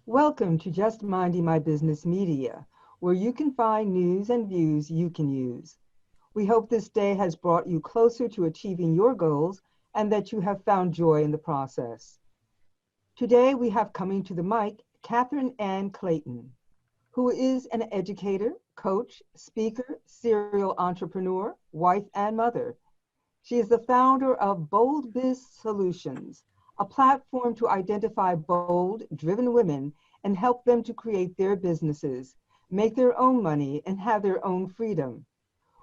Welcome to Just Minding My Business Media, where you can find news and views you can use. We hope this day has brought you closer to achieving your goals and that you have found joy in the process. Today we have coming to the mic Catherine Ann Clayton, who is an educator, coach, speaker, serial entrepreneur, wife, and mother. She is the founder of Bold Biz Solutions, a platform to identify bold, driven women and help them to create their businesses, make their own money, and have their own freedom.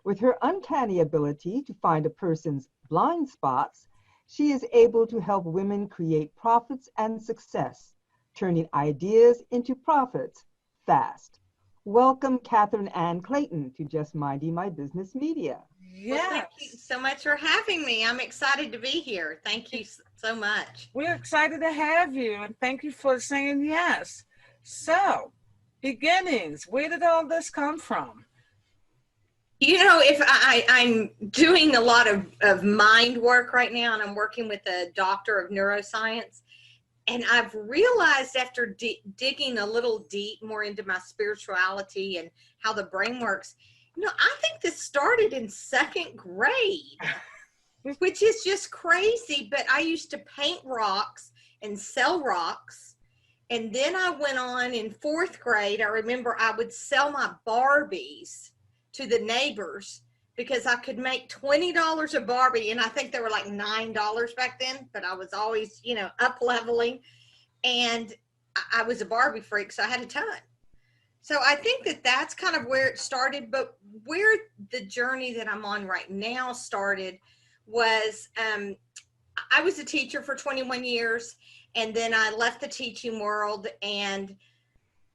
With her uncanny ability to find a person's blind spots, she is able to help women create profits and success, turning ideas into profits fast. Welcome, Catherine Ann Clayton, to Just Minding My Business Media. Yes. Well, thank you so much for having me. I'm excited to be here. Thank you so much. We're excited to have you, and thank you for saying yes. So, beginnings, where did all this come from? You know, if I'm doing a lot of mind work right now, and I'm working with a doctor of neuroscience, and I've realized after digging a little deep more into my spirituality and how the brain works, you know, I think this started in second grade, which is just crazy. But I used to paint rocks and sell rocks. And then I went on in fourth grade. I remember I would sell my Barbies to the neighbors because I could make $20 a Barbie. And I think they were like $9 back then, but I was always, you know, up leveling. And I was a Barbie freak, so I had a ton. So I think that that's kind of where it started, but where the journey that I'm on right now started was, I was a teacher for 21 years, and then I left the teaching world and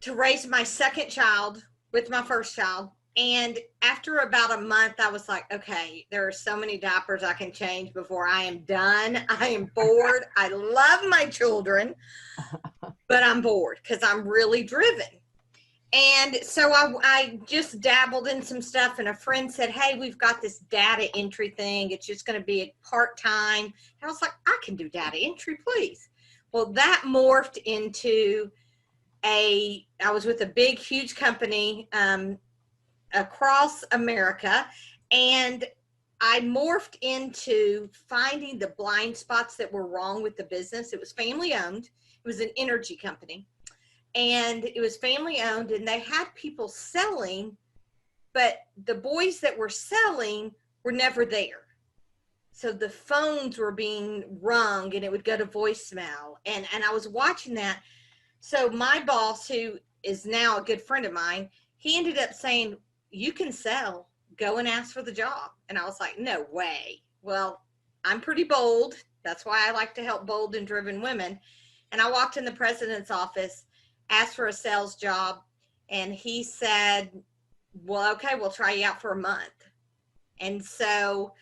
to raise my second child with my first child. And after about a month, I was like, okay, there are so many diapers I can change before I am done. I am bored. I love my children, but I'm bored because I'm really driven. And so I just dabbled in some stuff, and a friend said, hey, we've got this data entry thing. It's just going to be a part-time. And I was like, I can do data entry, please. Well, that morphed into I was with a big, huge company across America, and I morphed into finding the blind spots that were wrong with the business. It was family owned. It was an energy company. And it was family owned, and they had people selling, but the boys that were selling were never there. So the phones were being rung and it would go to voicemail. And I was watching that. So my boss, who is now a good friend of mine, he ended up saying, you can sell, go and ask for the job. And I was like, no way. Well, I'm pretty bold. That's why I like to help bold and driven women. And I walked in the president's office, asked for a sales job, and he said, well, okay, we'll try you out for a month. And so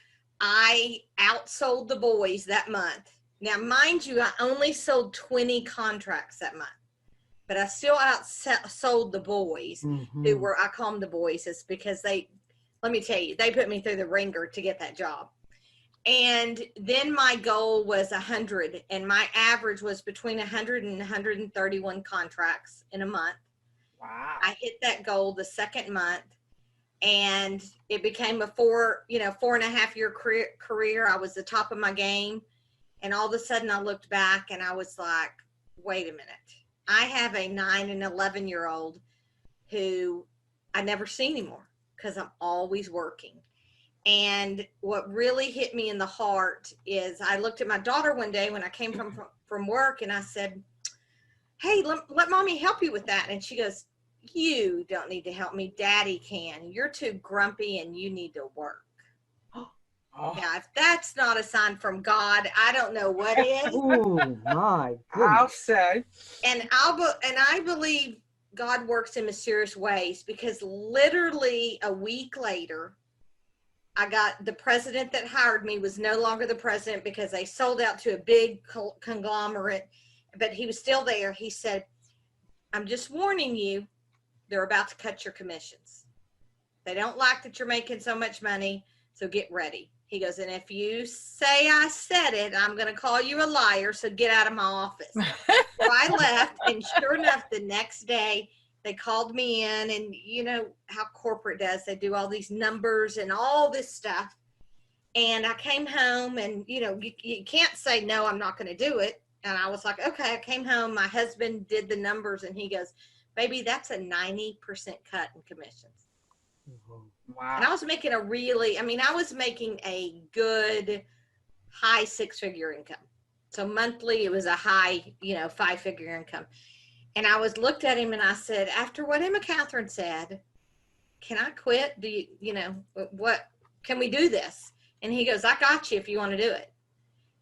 I outsold the boys that month. Now, mind you, I only sold 20 contracts that month, but I still outsold the boys who were, I call them the boys, is because let me tell you, they put me through the ringer to get that job. And then my goal was 100, and my average was between 100 and 131 contracts in a month. Wow. I hit that goal the second month, and it became a 4.5 year career. I was the top of my game. And all of a sudden I looked back and I was like, wait a minute. I have a 9 and 11-year-old who I never see anymore because I'm always working. And what really hit me in the heart is I looked at my daughter one day when I came from work, and I said, hey, let mommy help you with that. And she goes, you don't need to help me. Daddy can. You're too grumpy and you need to work. Oh, Now, if that's not a sign from God, I don't know what is. Oh my I'll goodness. say. And I believe God works in mysterious ways, because literally a week later, I got the president that hired me was no longer the president because they sold out to a big conglomerate, but he was still there. He said, "I'm just warning you, they're about to cut your commissions. They don't like that you're making so much money, so get ready." He goes, "And if you say I said it, I'm going to call you a liar, so get out of my office." So I left, and sure enough, the next day they called me in, and you know how corporate does. They do all these numbers and all this stuff. And I came home, and you can't say, "No, I'm not going to do it." And I was like, okay. I came home, my husband did the numbers, and he goes, "Baby, that's a 90% cut in commissions." And I Wow. was making I was making a good high 6-figure income. So monthly, it was a high, 5-figure income. And I looked at him and I said, "After what Emma Catherine said, can I quit? What, can we do this?" And he goes, "I got you if you want to do it."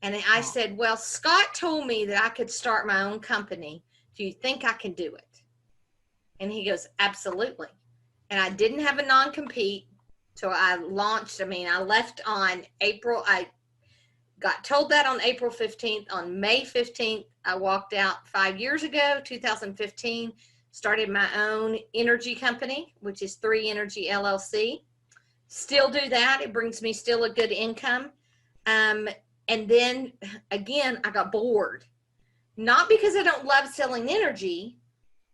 And I Oh, said, "Well, Scott told me that I could start my own company. Do you think I can do it?" And he goes, "Absolutely." And I didn't have a non-compete. So I launched, I left on I got told that on April 15th. On May 15th, I walked out 5 years ago, 2015, started my own energy company, which is 3 Energy LLC. Still do that. It brings me still a good income. And then again, I got bored. Not because I don't love selling energy,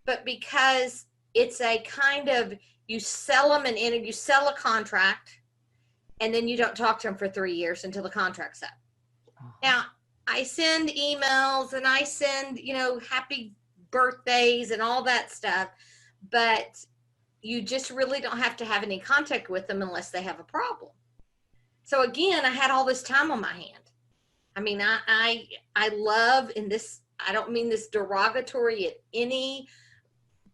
but because it's a kind of, you sell them you sell a contract, and then you don't talk to them for 3 years until the contract's up. Now, I send emails and I send, happy birthdays and all that stuff, but you just really don't have to have any contact with them unless they have a problem. So again, I had all this time on my hand. I love, in this, I don't mean this derogatory at any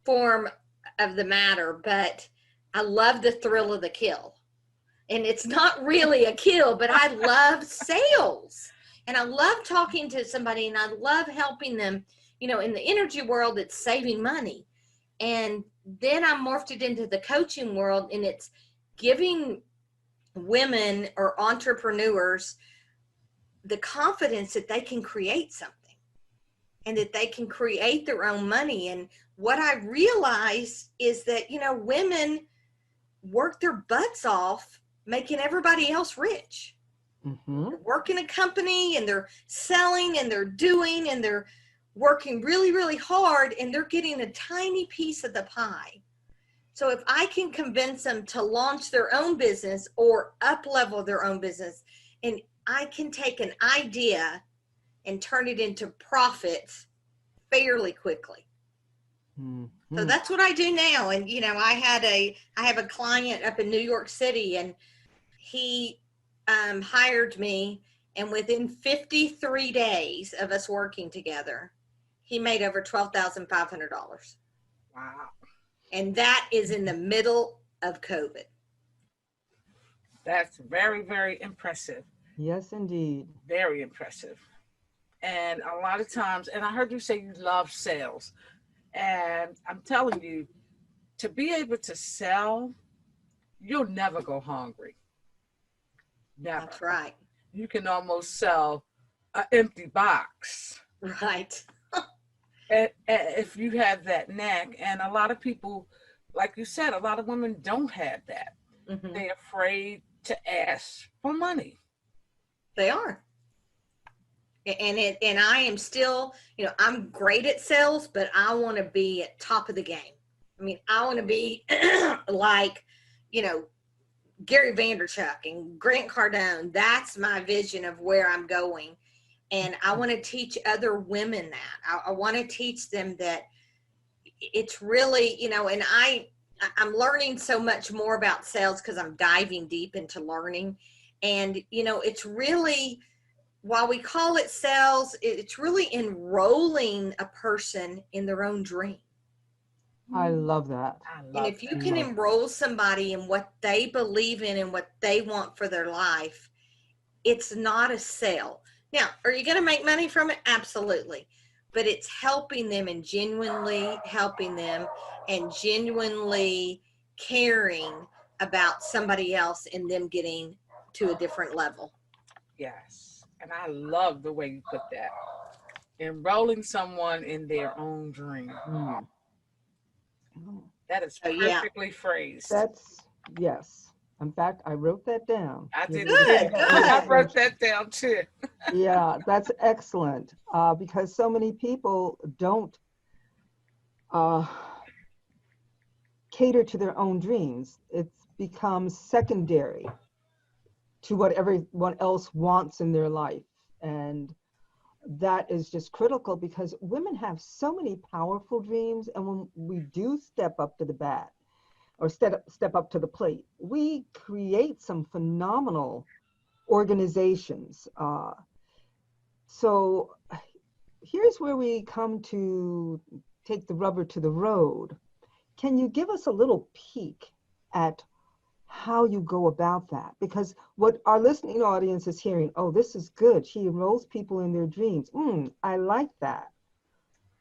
form of the matter, but I love the thrill of the kill. And it's not really a kill, but I love sales. And I love talking to somebody, and I love helping them. In the energy world, it's saving money. And then I morphed it into the coaching world, and it's giving women or entrepreneurs the confidence that they can create something and that they can create their own money. And what I realize is that, women work their butts off making everybody else rich. Mm-hmm. They're working a company, and they're selling, and they're doing, and they're working really, really hard, and they're getting a tiny piece of the pie. So if I can convince them to launch their own business or up level their own business, and I can take an idea and turn it into profit fairly quickly. Mm-hmm. So that's what I do now. And, I have a client up in New York City, and he hired me, and within 53 days of us working together, he made over $12,500. wow. And that is in the middle of COVID. That's very, very impressive. Yes, indeed. Very impressive. And a lot of times, and I heard you say you love sales. And I'm telling you, to be able to sell, you'll never go hungry. Never. That's right. You can almost sell an empty box. Right. And if you have that knack. And a lot of people, like you said, a lot of women don't have that. Mm-hmm. They're afraid to ask for money. They are. And I am still, I'm great at sales, but I want to be at top of the game. I want to be like, Gary Vaynerchuk and Grant Cardone. That's my vision of where I'm going. And I want to teach other women that. I want to teach them that it's really, and I'm learning so much more about sales because I'm diving deep into learning. And, it's really, while we call it sales, it's really enrolling a person in their own dream. I love that. And if you can enroll somebody in what they believe in and what they want for their life, it's not a sale. Now, are you going to make money from it? Absolutely. But it's helping them and genuinely helping them and genuinely caring about somebody else and them getting to a different level. Yes. And I love the way you put that. Enrolling someone in their own dream. Mm. That is So, yeah. perfectly phrased. That's, yes. In fact, I wrote that down. I did Good, too. I good. wrote that down too. Yeah, that's excellent. Because so many people don't uh, cater to their own dreams. It's become secondary to what everyone else wants in their life. And that is just critical because women have so many powerful dreams. And when we do step up to the bat or step up to the plate, we create some phenomenal organizations. So here's where we come to take the rubber to the road. Can you give us a little peek at how you go about that? Because what our listening audience is hearing, oh, this is good. She enrolls people in their dreams. I like that.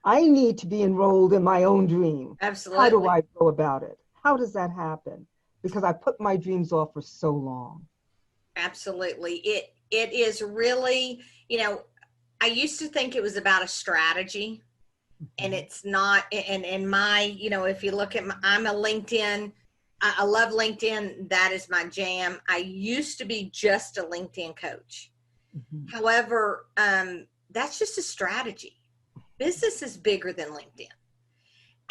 I need to be enrolled in my own dream. Absolutely. How do I go about it? How does that happen? Because I put my dreams off for so long. Absolutely. It is really, I used to think it was about a strategy, and it's not. And my, if you look at I'm a LinkedIn, I love LinkedIn. That is my jam. I used to be just a LinkedIn coach. Mm-hmm. However, that's just a strategy. Business is bigger than LinkedIn.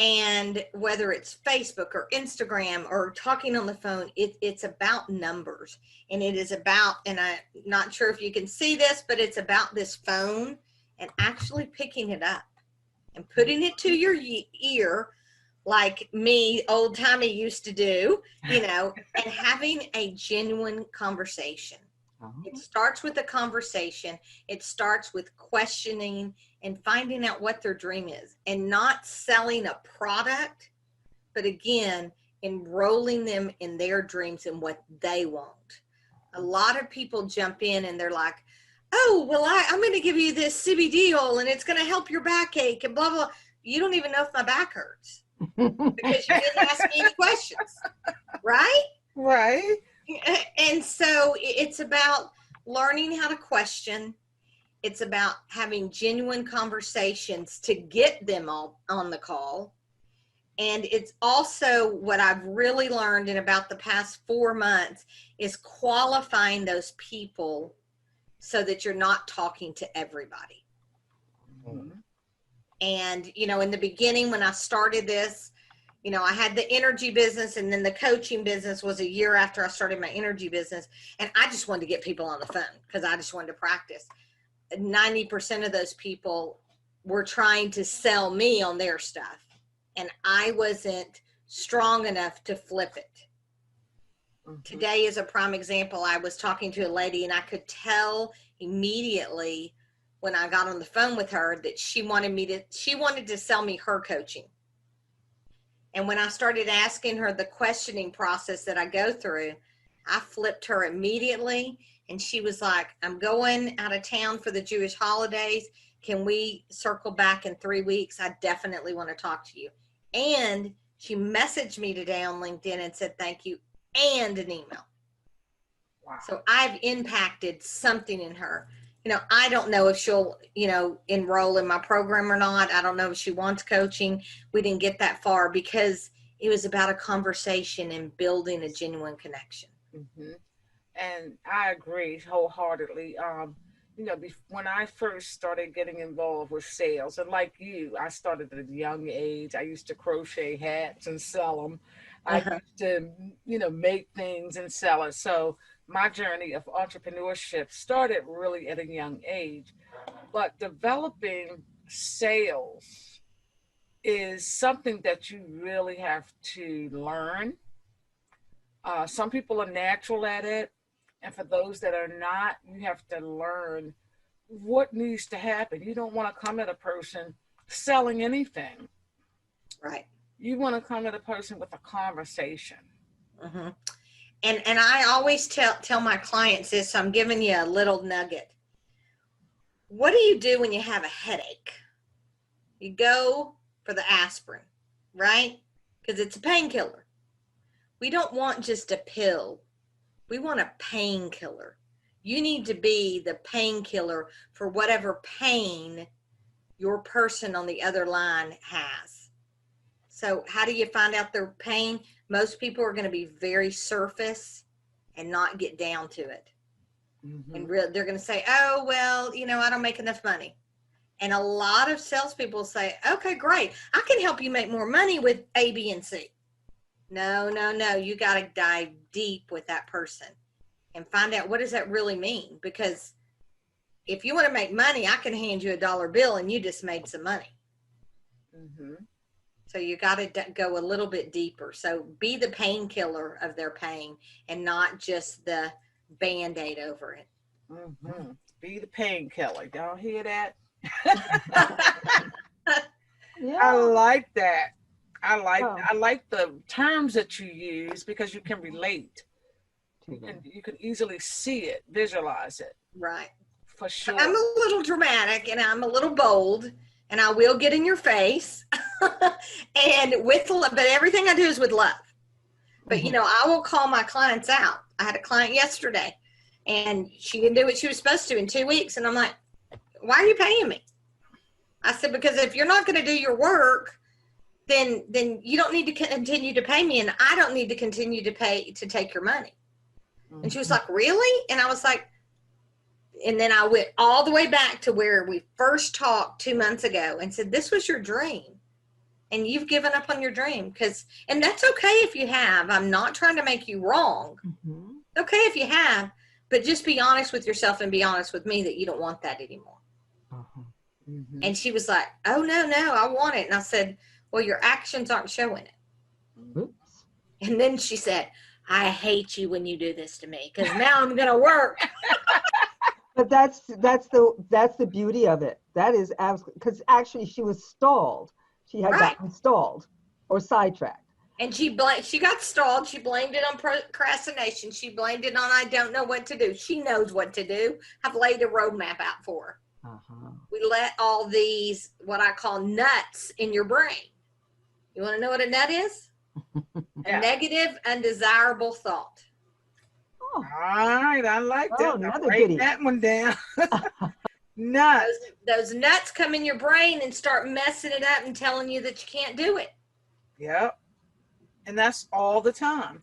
And whether it's Facebook or Instagram or talking on the phone, it's about numbers. And it is about, and I'm not sure if you can see this, but it's about this phone and actually picking it up and putting it to your ear like me, old timey, used to do, and having a genuine conversation. It starts with a conversation. It starts with questioning and finding out what their dream is, and not selling a product, but again, enrolling them in their dreams and what they want. A lot of people jump in and they're like, oh, well, I'm going to give you this CBD oil and it's going to help your backache and blah, blah. You don't even know if my back hurts because you didn't ask me any questions, right? Right. And so it's about learning how to question. It's about having genuine conversations to get them all on the call. And it's also what I've really learned in about the past 4 months is qualifying those people so that you're not talking to everybody. Mm-hmm. And, in the beginning, when I started this, I had the energy business, and then the coaching business was a year after I started my energy business. And I just wanted to get people on the phone because I just wanted to practice. 90% of those people were trying to sell me on their stuff, and I wasn't strong enough to flip it. Mm-hmm. Today is a prime example. I was talking to a lady, and I could tell immediately when I got on the phone with her that she wanted to sell me her coaching. And when I started asking her the questioning process that I go through, I flipped her immediately. And she was like, I'm going out of town for the Jewish holidays. Can we circle back in 3 weeks? I definitely want to talk to you. And she messaged me today on LinkedIn and said, thank you, and an email. Wow. So I've impacted something in her. I don't know if she'll, enroll in my program or not. I don't know if she wants coaching. We didn't get that far because it was about a conversation and building a genuine connection. Mm-hmm. And I agree wholeheartedly. When I first started getting involved with sales, and like you, I started at a young age. I used to crochet hats and sell them. I used to, make things and sell it. So my journey of entrepreneurship started really at a young age. But developing sales is something that you really have to learn. Some people are natural at it. And for those that are not, you have to learn what needs to happen. You don't want to come at a person selling anything. Right. You want to come at a person with a conversation. Mm-hmm. And I always tell my clients this, so I'm giving you a little nugget. What do you do when you have a headache? You go for the aspirin, right? Because it's a painkiller. We don't want just a pill. We want a painkiller. You need to be the painkiller for whatever pain your person on the other line has. So how do you find out their pain? Most people are going to be very surface and not get down to it. Mm-hmm. And they're going to say, oh, well, I don't make enough money. And a lot of salespeople say, okay, great. I can help you make more money with A, B, and C. No. You got to dive deep with that person and find out, what does that really mean? Because if you want to make money, I can hand you a dollar bill and you just made some money. Mm-hmm. So you got to go a little bit deeper. So be the painkiller of their pain and not just the Band-Aid over it. Mm-hmm. Be the painkiller. Y'all hear that? Yeah. I like that. I like the terms that you use because you can relate. You can easily see it, visualize it. Right. For sure. I'm a little dramatic and I'm a little bold and I will get in your face. And but everything I do is with love. But I will call my clients out. I had a client yesterday and she didn't do what she was supposed to in 2 weeks. And I'm like, why are you paying me? I said, because if you're not going to do your work, then you don't need to continue to pay me, and I don't need to continue to pay to take your money. Mm-hmm. And she was like, really? And I was like, and then I went all the way back to where we first talked 2 months ago and said, this was your dream. And you've given up on your dream. And that's okay if you have. I'm not trying to make you wrong. Mm-hmm. It's okay if you have, but just be honest with yourself and be honest with me that you don't want that anymore. Uh-huh. Mm-hmm. And she was like, oh, no, I want it. And I said, well, your actions aren't showing it. Oops. And then she said, I hate you when you do this to me because now I'm going to work. But that's the beauty of it. That is absolutely, because actually she was stalled. She had gotten stalled or sidetracked. And she got stalled. She blamed it on procrastination. She blamed it on I don't know what to do. She knows what to do. I've laid a roadmap out for her. Uh-huh. We let all these, what I call nuts in your brain. You want to know what a nut is? A negative, undesirable thought. Oh. All right, I like that. Write that one down. Nuts. Those nuts come in your brain and start messing it up and telling you that you can't do it. Yep. And that's all the time.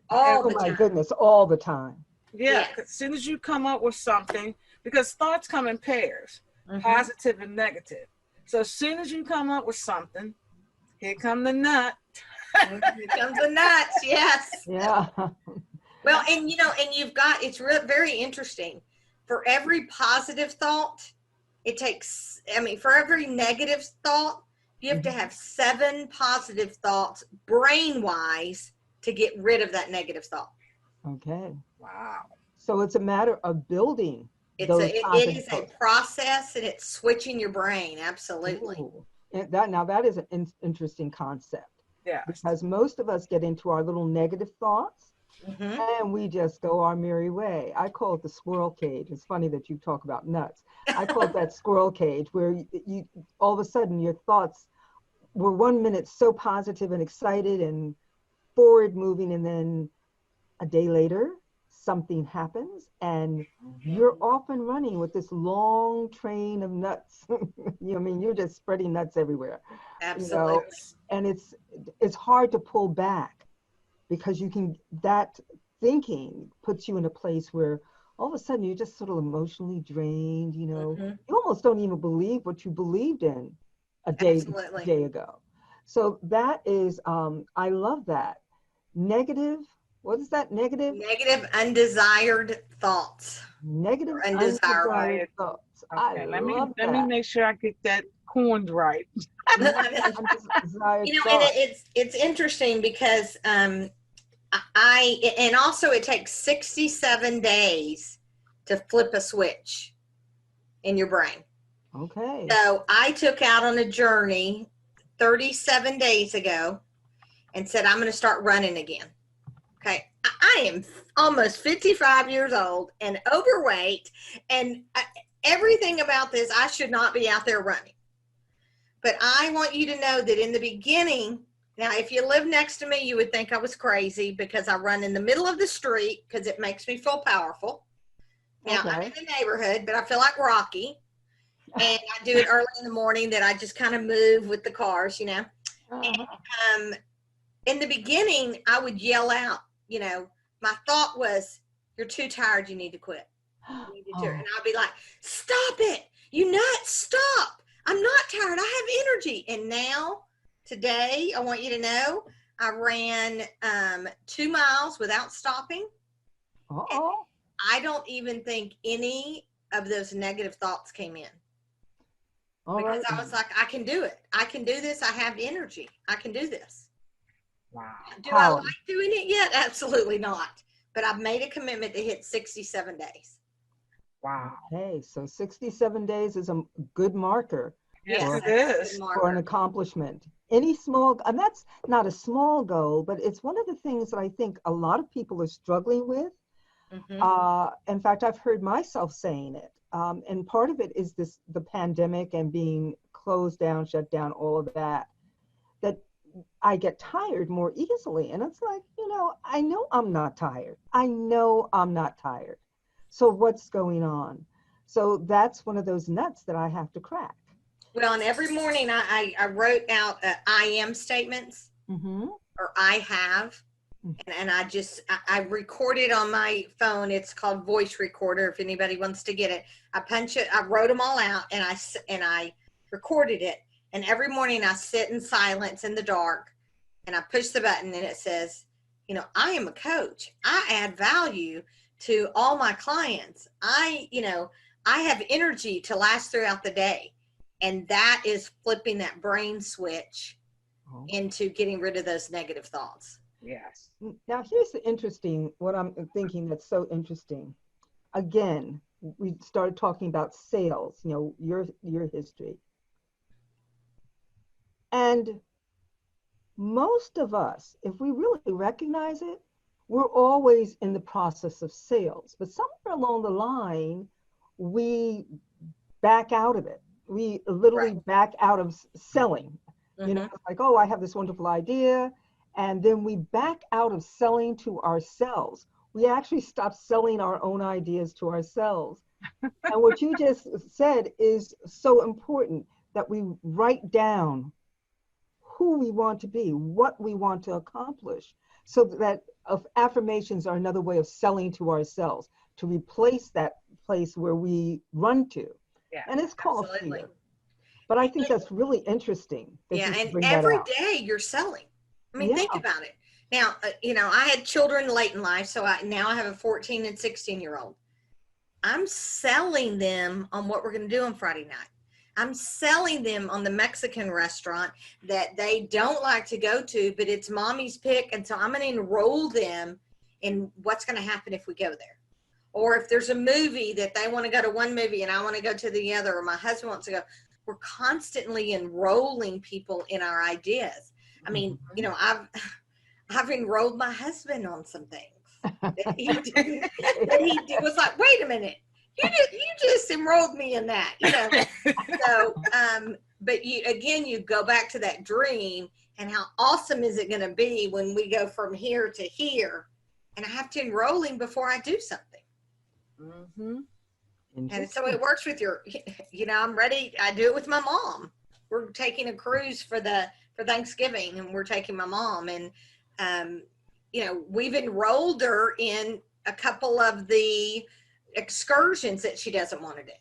Oh my goodness, all the time. Yeah, yes. As soon as you come up with something, because thoughts come in pairs, positive and negative. So as soon as you come up with something, here come the nut. Here comes the nuts, yes. Yeah. Well, and it's very interesting. For every positive thought, for every negative thought, you have to have 7 positive thoughts brain-wise to get rid of that negative thought. Okay. Wow. So it's a matter of building. It is a process, and it's switching your brain. Absolutely. Ooh. That is an interesting concept. Yeah. Because most of us get into our little negative thoughts, and we just go our merry way. I call it the squirrel cage. It's funny that you talk about nuts. I call it that squirrel cage, where you all of a sudden your thoughts were 1 minute so positive and excited and forward moving, and then a day later something happens and you're off and running with this long train of nuts. You're just spreading nuts everywhere. Absolutely. And it's hard to pull back, because that thinking puts you in a place where all of a sudden you're just sort of emotionally drained. You almost don't even believe what you believed in a day ago. So that is, I love that. Negative, what is that? Negative, undesired thoughts. Negative, undesired thoughts. Okay, let me make sure I get that coined right. And it's interesting because and also it takes 67 days to flip a switch in your brain. Okay. So I took out on a journey 37 days ago and said, I'm going to start running again. Okay. I I am almost 55 years old and overweight, and everything about this, I should not be out there running. But I want you to know that in the beginning, now if you live next to me, you would think I was crazy because I run in the middle of the street because it makes me feel powerful. Now, I'm in the neighborhood, but I feel like Rocky. And I do it early in the morning that I just kind of move with the cars, you know. And in the beginning, I would yell out, you know, my thought was, you're too tired, you need to quit. You need to And I'd be like, stop it. You nuts, stop. I'm not tired. I have energy. And now, today, I want you to know, I ran 2 miles without stopping. I don't even think any of those negative thoughts came in. Because I was like, I can do it. I can do this. I have energy. I can do this. Wow. Do I like doing it yet? Absolutely not. But I've made a commitment to hit 67 days. Wow. Okay, so 67 days is a good marker. Yes, it is. For an accomplishment. Any small, and that's not a small goal, but it's one of the things that I think a lot of people are struggling with. In fact, I've heard myself saying it. And part of it is the pandemic and being closed down, shut down, all of that I get tired more easily. And it's like, you know I'm not tired. I know I'm not tired. So what's going on? So that's one of those nuts that I have to crack. Well, and every morning I wrote out I am statements or I have. And I record it on my phone. It's called voice recorder. If anybody wants to get it, I punch it. I wrote them all out and I recorded it. And every morning I sit in silence in the dark and I push the button and it says, you know, I am a coach. I add value to all my clients. I have energy to last throughout the day. And that is flipping that brain switch into getting rid of those negative thoughts. Yes. Now here's what I'm thinking that's so interesting. Again, we started talking about sales, you know, your history. And most of us, if we really recognize it, we're always in the process of sales. But somewhere along the line, we back out of it. We literally back out of selling. You know, it's like, oh, I have this wonderful idea. And then we back out of selling to ourselves. We actually stop selling our own ideas to ourselves. And what you just said is so important, that we write down who we want to be, what we want to accomplish, so that affirmations are another way of selling to ourselves, to replace that place where we run to. Yeah, and it's called fear. But I think that's really interesting. Yeah, and every day you're selling. I mean, think about it. Now, you know, I had children late in life, so now I have a 14 and 16-year-old. I'm selling them on what we're going to do on Friday night. I'm selling them on the Mexican restaurant that they don't like to go to, but it's mommy's pick. And so I'm going to enroll them in what's going to happen if we go there. Or if there's a movie that they want to go to one movie and I want to go to the other, or my husband wants to go, we're constantly enrolling people in our ideas. I mean, you know, I've enrolled my husband on some things that he was like, wait a minute, you just enrolled me in that, you know. So, but you go back to that dream, and how awesome is it going to be when we go from here to here, and I have to enroll him before I do something. And so it works with you know, I'm ready. I do it with my mom. We're taking a cruise for Thanksgiving, and we're taking my mom, and you know, we've enrolled her in a couple of the excursions that she doesn't want to do.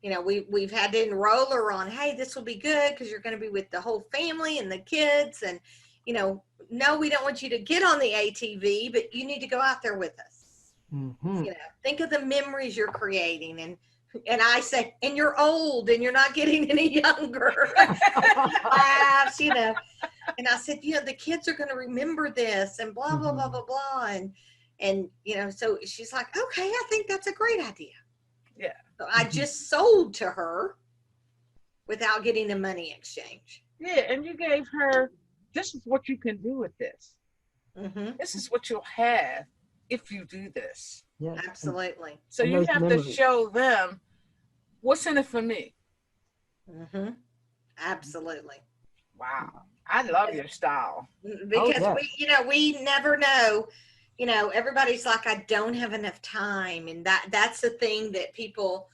You know, we've had to enroll her on, hey, this will be good because you're going to be with the whole family and the kids, and you know, no, we don't want you to get on the ATV, but you need to go out there with us. You know, think of the memories you're creating, and I say, and you're old and you're not getting any younger. Laughs, you know. And I said, you know, the kids are going to remember this, and blah, blah, blah, blah, blah. And, you know, so she's like, okay, I think that's a great idea. Yeah. So I just sold to her without getting a money exchange. Yeah. And you gave her, this is what you can do with this. This is what you'll have if you do this. Yes. Absolutely. So And you those have memories. to show them what's in it for me. Mm-hmm. Absolutely. Wow. I love your style. Because yes. we never know, everybody's like, I don't have enough time. And that's the thing that people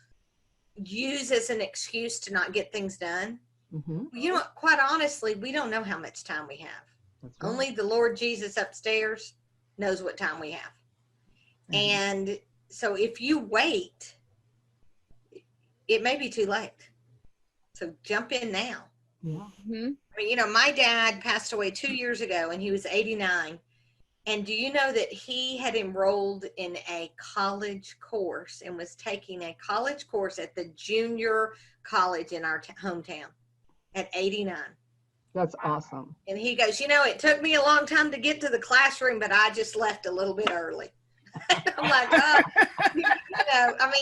use as an excuse to not get things done. Mm-hmm. Quite honestly, we don't know how much time we have. That's right. Only the Lord Jesus upstairs knows what time we have. Mhm. And so if you wait, it may be too late. So jump in now. Yeah. Mm-hmm. I mean, my dad passed away 2 years ago and he was 89. And do you know that he had enrolled in a college course and was taking a college course at the junior college in our hometown at 89? That's awesome. And he goes, it took me a long time to get to the classroom, but I just left a little bit early. I'm like,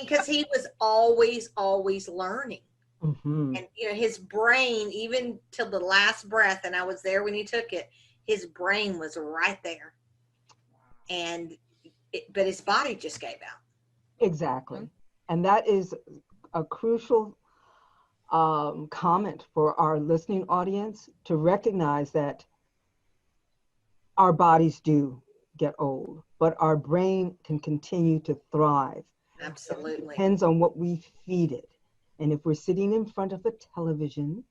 because he was always learning. Mm-hmm. And, his brain, even till the last breath, and I was there when he took it, his brain was right there. But his body just gave out. Exactly. And that is a crucial comment for our listening audience, to recognize that our bodies do get old, but our brain can continue to thrive. Absolutely. It depends on what we feed it. And if we're sitting in front of a television,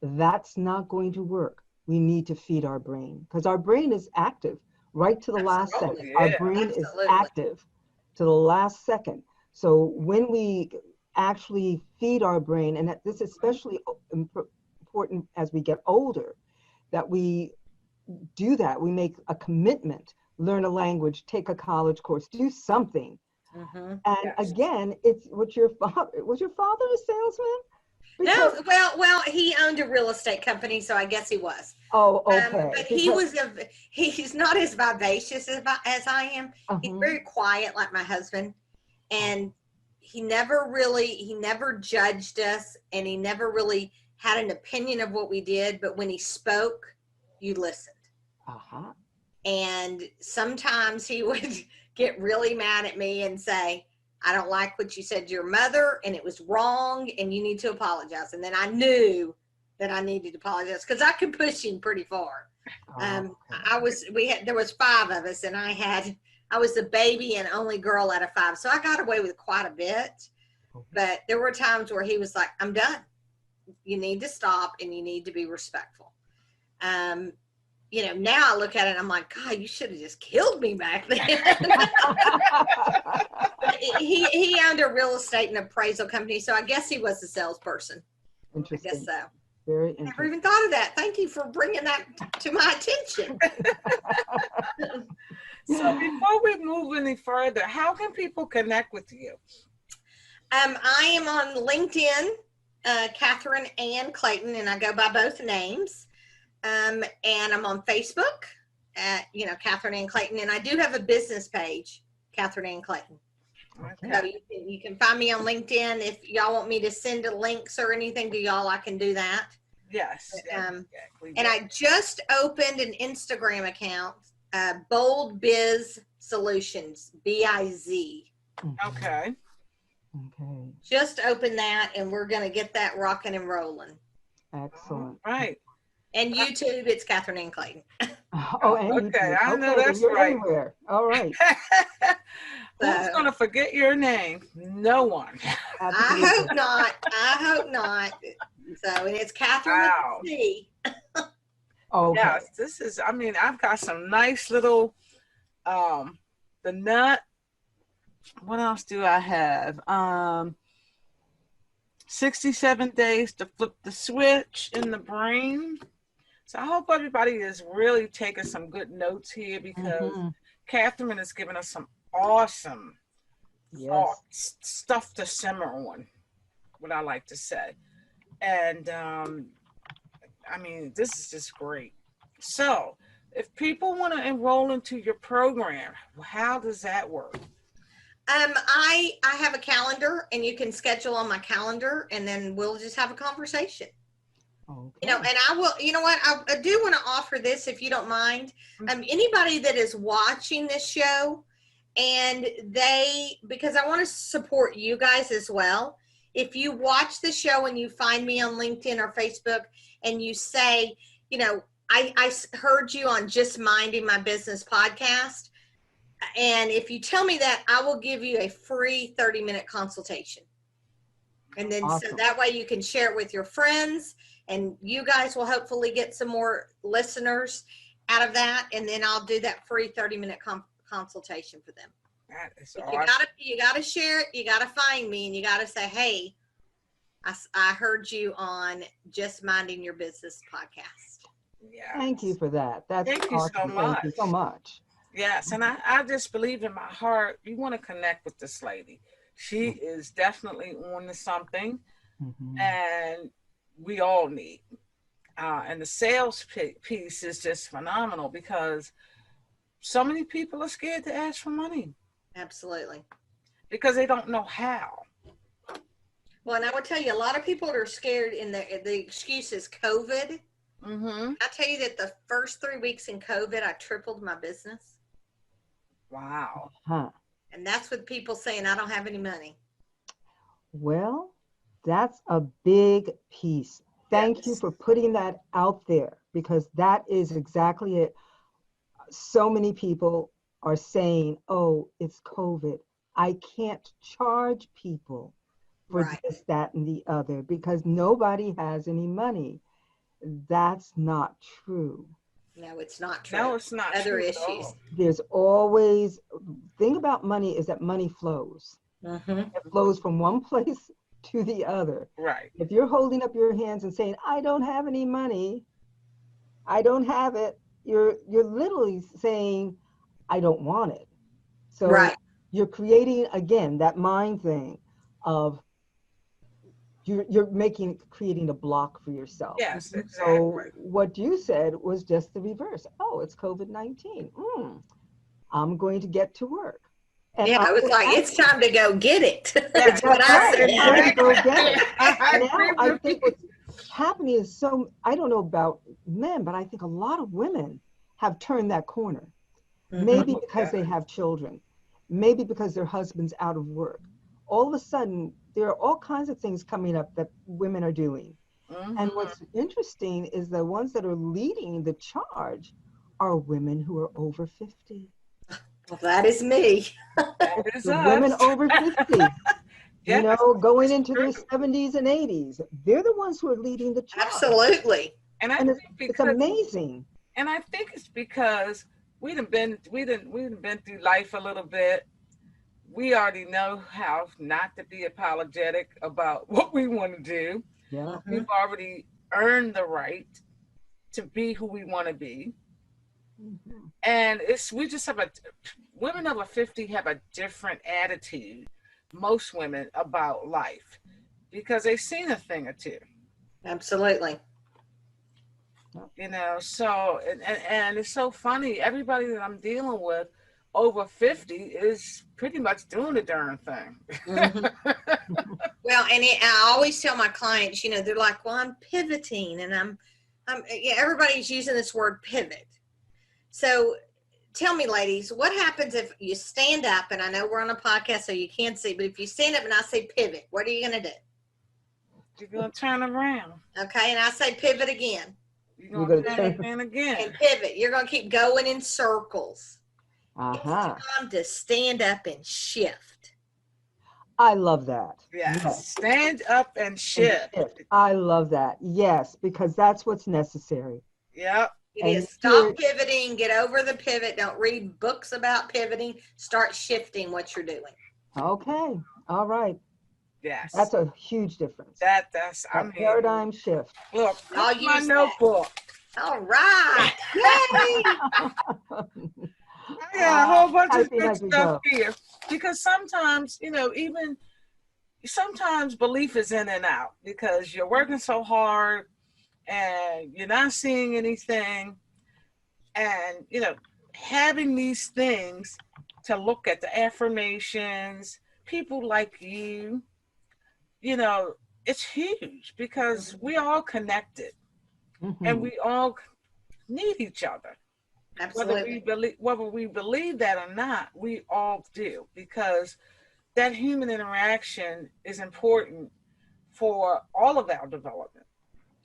that's not going to work. We need to feed our brain, because our brain is active right to the last second. Yeah. Our brain is active to the last second. So when we actually feed our brain, and this is especially important as we get older, that we do that. We make a commitment, learn a language, take a college course, do something. Mm-hmm. And again, it's what your father, was your father a salesman? No, well, he owned a real estate company, so I guess he was. Oh, okay. But he's not as vivacious as I am. He's very quiet, like my husband, and he never judged us, and he never really had an opinion of what we did. But when he spoke, you listened. Uh-huh. And sometimes he would get really mad at me and say, I don't like what you said to your mother, and it was wrong, and you need to apologize. And then I knew that I needed to apologize, because I could push him pretty far. There was 5 of us, and I was the baby and only girl out of 5. So I got away with quite a bit, but there were times where he was like, I'm done. You need to stop, and you need to be respectful. Now I look at it and I'm like, God, you should have just killed me back then. He owned a real estate and appraisal company, so I guess he was a salesperson. Interesting. I guess so. Very I interesting. never even thought of that. Thank you for bringing that to my attention. So before we move any further, how can people connect with you? I am on LinkedIn, Catherine Ann Clayton, and I go by both names. And I'm on Facebook at, Catherine Ann Clayton, and I do have a business page, Catherine Ann Clayton. Okay. So you can find me on LinkedIn. If y'all want me to send links or anything to y'all, I can do that. Yes. And I just opened an Instagram account, Bold Biz Solutions, BIZ. Okay. Okay. Just opened that, and we're going to get that rocking and rolling. Excellent. All right. And YouTube, it's Catherine Ann Clayton. Oh, and okay, YouTube. I know then that's you're right. Everywhere. All right. Who's going to forget your name? No one. I hope not. I hope not. So, and it's Catherine with a C. Okay. Yes, this is, I've got some nice little, the nut. What else do I have? 67 days to flip the switch in the brain. So I hope everybody is really taking some good notes here, because Catherine has given us some awesome stuff to simmer on, what I like to say. And this is just great. So if people want to enroll into your program, how does that work? I have a calendar, and you can schedule on my calendar, and then we'll just have a conversation. Okay. And I will, I do want to offer this, if you don't mind. Anybody that is watching this show And because I want to support you guys as well. If you watch the show and you find me on LinkedIn or Facebook and you say, I heard you on Just Minding My Business podcast. And if you tell me that, I will give you a free 30-minute consultation. And then Awesome. So that way you can share it with your friends, and you guys will hopefully get some more listeners out of that. And then I'll do that free 30-minute consultation for them. That is But awesome. you gotta share it. You gotta find me, and you gotta say, "Hey, I heard you on Just Minding Your Business podcast." Yeah. Thank you for that. That's Thank you so awesome. much. Thank you so much. Yes, and I just believe in my heart, you want to connect with this lady. She is definitely on to something, and we all need. And the sales piece is just phenomenal because so many people are scared to ask for money. Absolutely. Because they don't know how. Well, and I would tell you, a lot of people are scared, and the excuse is COVID. Mm-hmm. I tell you that the first 3 weeks in COVID, I tripled my business. Wow. Huh. And that's with people saying, I don't have any money. Well, that's a big piece. Thank you for putting that out there, because that is exactly it. So many people are saying, oh, it's COVID. I can't charge people for this, that, and the other because nobody has any money. That's not true. No, it's not true. No, it's not Other true at issues. all. There's always, thing about money is that money flows. It flows from one place to the other. Right. If you're holding up your hands and saying, I don't have any money, I don't have it, you're literally saying, I don't want it. So you're creating, again, that mind thing of you're creating a block for yourself. Yes, exactly. So what you said was just the reverse. Oh, it's COVID-19. I'm going to get to work. And I was like, it's time to go get it. That's what I said. It's time to go get it. Now I think what's happening is I don't know about men, but I think a lot of women have turned that corner. Maybe because they have children, maybe because their husband's out of work. All of a sudden, there are all kinds of things coming up that women are doing. And what's interesting is the ones that are leading the charge are women who are over 50. Well, that is me. That is us. Women over 50, going into their 70s and 80s. They're the ones who are leading the charge. Absolutely. And it's amazing. And I think it's because we done been through life a little bit. We already know how not to be apologetic about what we want to do. Yeah. We've already earned the right to be who we want to be. And we just have women over 50 have a different attitude, most women, about life because they've seen a thing or two. Absolutely. So, and it's so funny. Everybody that I'm dealing with over 50 is pretty much doing the darn thing. Well, and I always tell my clients, they're like, well, I'm pivoting, and everybody's using this word pivot. So tell me, ladies, what happens if you stand up, and I know we're on a podcast so you can't see, but if you stand up and I say pivot, what are you going to do? You're going to turn around. Okay, and I say pivot again. You're going to turn around again. And pivot. You're going to keep going in circles. It's time to stand up and shift. I love that. Yes. Stand up and shift. I love that. Yes, because that's what's necessary. Yep. It is. Stop pivoting. Get over the pivot. Don't read books about pivoting. Start shifting what you're doing. Okay. All right. Yes. That's a huge difference. That's paradigm shift. Look, I'll my use notebook. All right. Yay! I got a whole bunch of good stuff here because sometimes, even sometimes belief is in and out because you're working so hard and you're not seeing anything. And, having these things to look at the affirmations, people like you, it's huge because we all connected and we all need each other. Absolutely. Whether we believe that or not, we all do, because that human interaction is important for all of our development.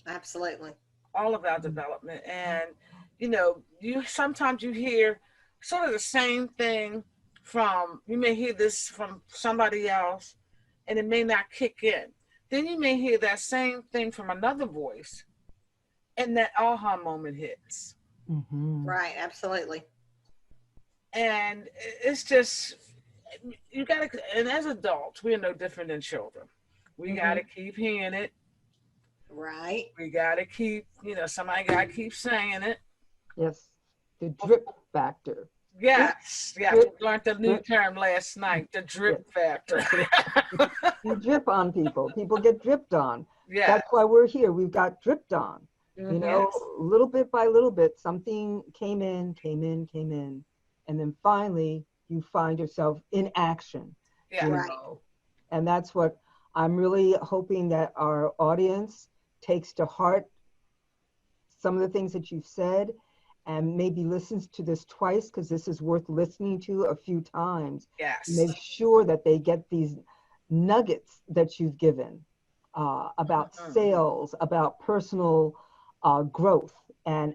Absolutely. All of our development. And you sometimes you hear sort of the same thing from, you may hear this from somebody else and it may not kick in. Then you may hear that same thing from another voice and that aha moment hits. Right, absolutely. And it's just, you gotta, and as adults we're no different than children. We gotta keep hearing it. Right. We gotta keep, somebody gotta keep saying it. Yes, the drip factor. Yes, drip, we learned the new drip. term last night, the drip factor. You drip on people. People get dripped on. Yeah. That's why we're here. We've got dripped on. Little bit by little bit, something came in, and then finally you find yourself in action. Yeah. Right. And that's what I'm really hoping that our audience takes to heart, some of the things that you've said, and maybe listens to this twice, because this is worth listening to a few times. Yes. Make sure that they get these nuggets that you've given about sales, about personal growth and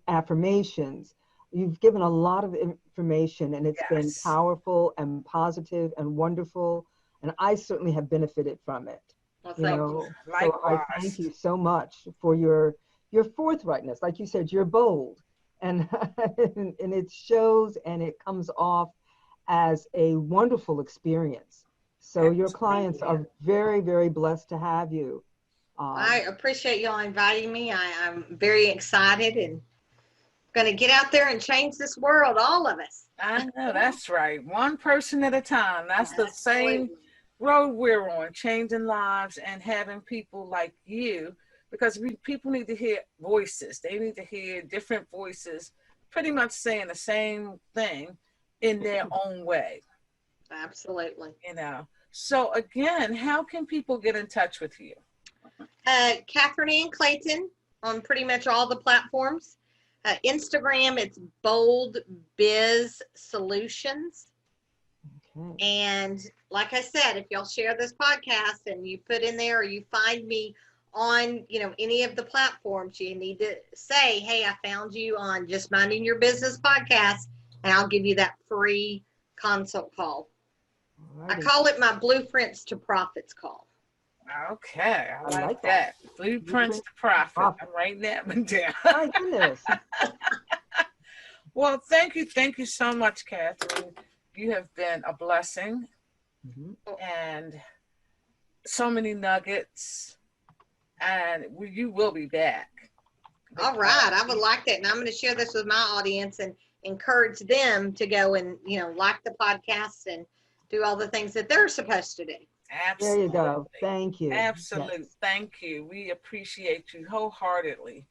affirmations. You've given a lot of information, and it's been powerful and positive and wonderful. And I certainly have benefited from it. Well, thank you. So I thank you so much for your forthrightness. Like you said, you're bold, and and it shows, and it comes off as a wonderful experience. So your clients are very, very blessed to have you. I appreciate y'all inviting me. I'm very excited and going to get out there and change this world, all of us. I know, that's right. One person at a time. That's the same road we're on, changing lives and having people like you, because people need to hear voices. They need to hear different voices pretty much saying the same thing in their own way. Absolutely. So again, how can people get in touch with you? Catherine Ann Clayton on pretty much all the platforms. Instagram, it's Bold Biz Solutions. Okay. And like I said, if y'all share this podcast and you put in there, or you find me on, any of the platforms, you need to say, hey, I found you on Just Minding Your Business podcast, and I'll give you that free consult call. Alrighty. I call it my Blueprints to Profits call. Okay, I like that. Blueprints to Profit. I'm writing that one down. My goodness. Well, thank you so much, Catherine. You have been a blessing, and so many nuggets, and you will be back. All right, I would like that, and I'm going to share this with my audience and encourage them to go and like the podcast and do all the things that they're supposed to do. Absolutely. There you go. Thank you. Absolutely. Yes. Thank you. We appreciate you wholeheartedly.